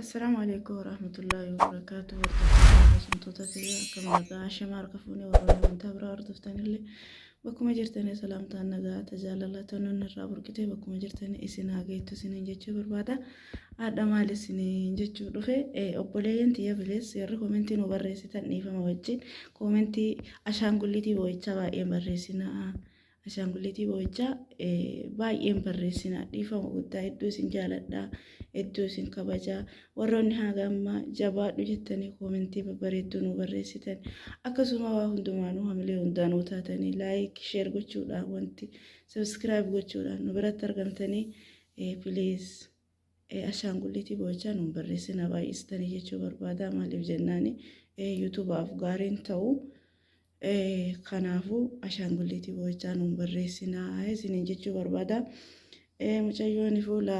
السلام عليكم ورحمة الله وبركاته. ورحمة كما نقا شمار كفوني وروني وانتابرا وردفتاني اللي بكم جرتني سلامتان نقا تجالالة تنون الرابر كتاب بكم جرتني إسنا قيتو سنين جيتشو بربادا هذا مال سنين جيتشو رفي أبوليين تيا بليس يرى كومنتي نبرسي تاني فما وجين كومنتي عشان قلتي بويتشا بقى برسينا عشان قلتي بويتشا بقى برسينا ديفما قد هدو سنجالة hedduu isin kabaja warroonni haga amma jabaadhu jettanii koomentii babbareedduu nu barreessitan akkasuma waa hundumaanuu hamilee hundaanuu taatanii laayik sheer gochuudhaan wanti sabskiraayib gochuudhaan nu biratti argamtanii please ashaangulliitii boochaa nu barreessina baay'istanii jechuu barbaada maaliif jennaani yuutuubaaf gaariin ta'u kanaafuu ashaangulliitii boochaa nu barreessina isiniin jechuu barbaada mucayyoon fuula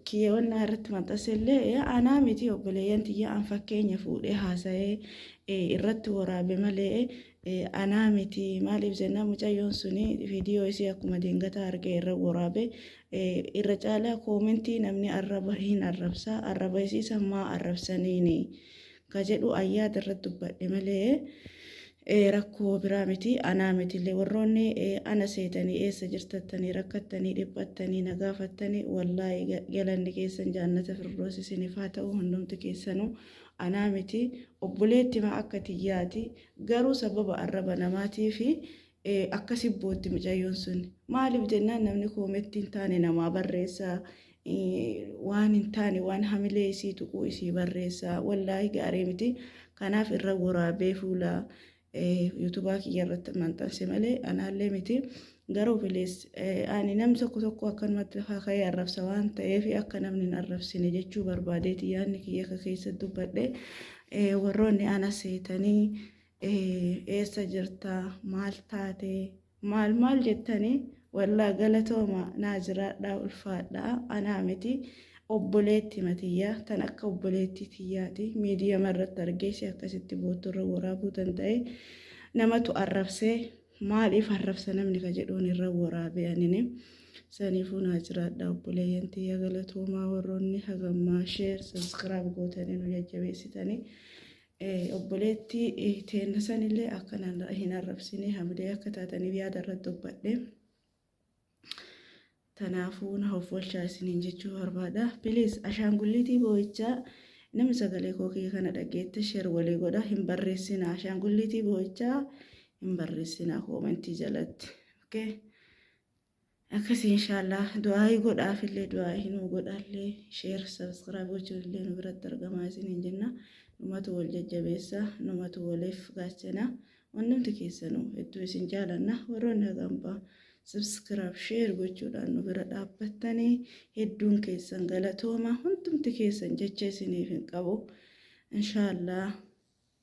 kiyeewwan irratti maxxansillee anaa miti obboleeyyan tiyya an fakkeenya fuudhee haasa'ee irratti waraabe malee anaa miti maaliif jenna mucayyoon suni viidiyoo isii akkuma dingataa argee irra waraabe irra caalaa koomentii namni arraba hin arrabsaa arraba isii sammaa arrabsaniini ka jedhu ayyaada irratti dubbadhe malee rakkoo biraa miti anaa mitillee warroonni ana seetanii eessa jirtattanii rakkattanii dhiphattanii nagaafattanii wallaahi galanni keessan jaannata firdoosi isiniif haa ta'u hundumti keessanuu anaa miti obboleetti ma akka tiyyaati garuu sababa arraba namaatii fi akkasi bootti mucayyoon sun maaliif jennaan namni koomentii hin taane namaa barreessaa waan hin taane waan hamilee isii tuquu isii barreessaa wallaahi gaarii miti kanaaf irra waraabee fuula yuutuubaa kiyya irratti maxxanse malee anaallee miti garuu bilees ani namni tokko akkanumatti ka'ee arrabsa waan ta'eef akka namni hin arrabsine jechuu barbaadeeti yaadni kiyya akka keessatti dubbadhe warroonni ana seetanii eessa jirta maal taate maal jettanii wallaa galatooma naa jiraadhaa ulfaadhaa anaa miti obboleetti matiyyaa tan akka obboleetti tiyyaati miidiyaa marratti argeesi akkasitti boottorra waraabuu danda'e namatu arrabsee maaliif arrabsa namni ka jedhuun irra waraabee anini saniifuu naa jiraadhaa obboleeyyan tiyyaa galatoomaa warroonni hagammaa sheer sabskiraayib gootanii nu jajjabeessitanii obboleetti teenna sanillee akka hin arrabsine hamilee akka taataniif yaada irratti dubbadhe tanaafuu na hofwalchaa isiniin jechuu barbaada please ashaangulliitii boo'ichaa namni sagalee kookii kana dhageette sheer walii godha hin barreessina ashaangulliitii boo'ichaa hin barreessina koomentii jalatti okay akkasii inshallah du'aa godhaafillee du'aa hinuu godhallee sheer sabskiraayib gochuullee nu biratti argamaa isiniin jenna numatu wal jajjabeessa numatu waliif gaachana hundumti keessanuu hedduu isin jaalanna warroonni hagambaa subscribe share gochuudhaan nu bira dhaabbattanii hedduun keessan galatooma hundumti keessan jecha isiniif hin qabu inshallah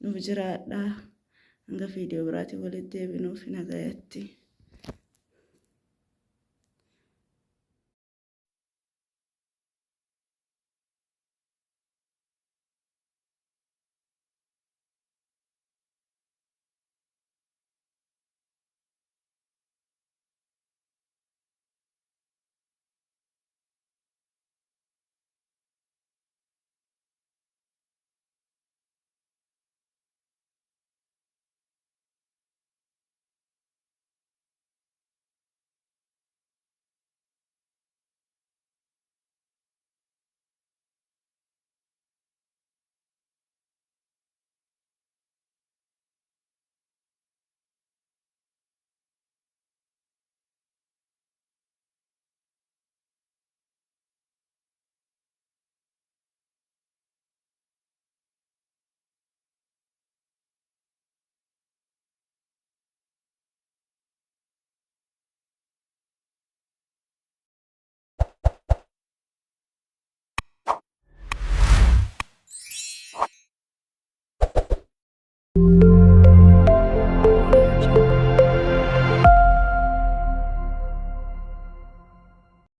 nuuf jiraadhaa hanga viidiyoo biraatii walitti deebinuuf nagayatti.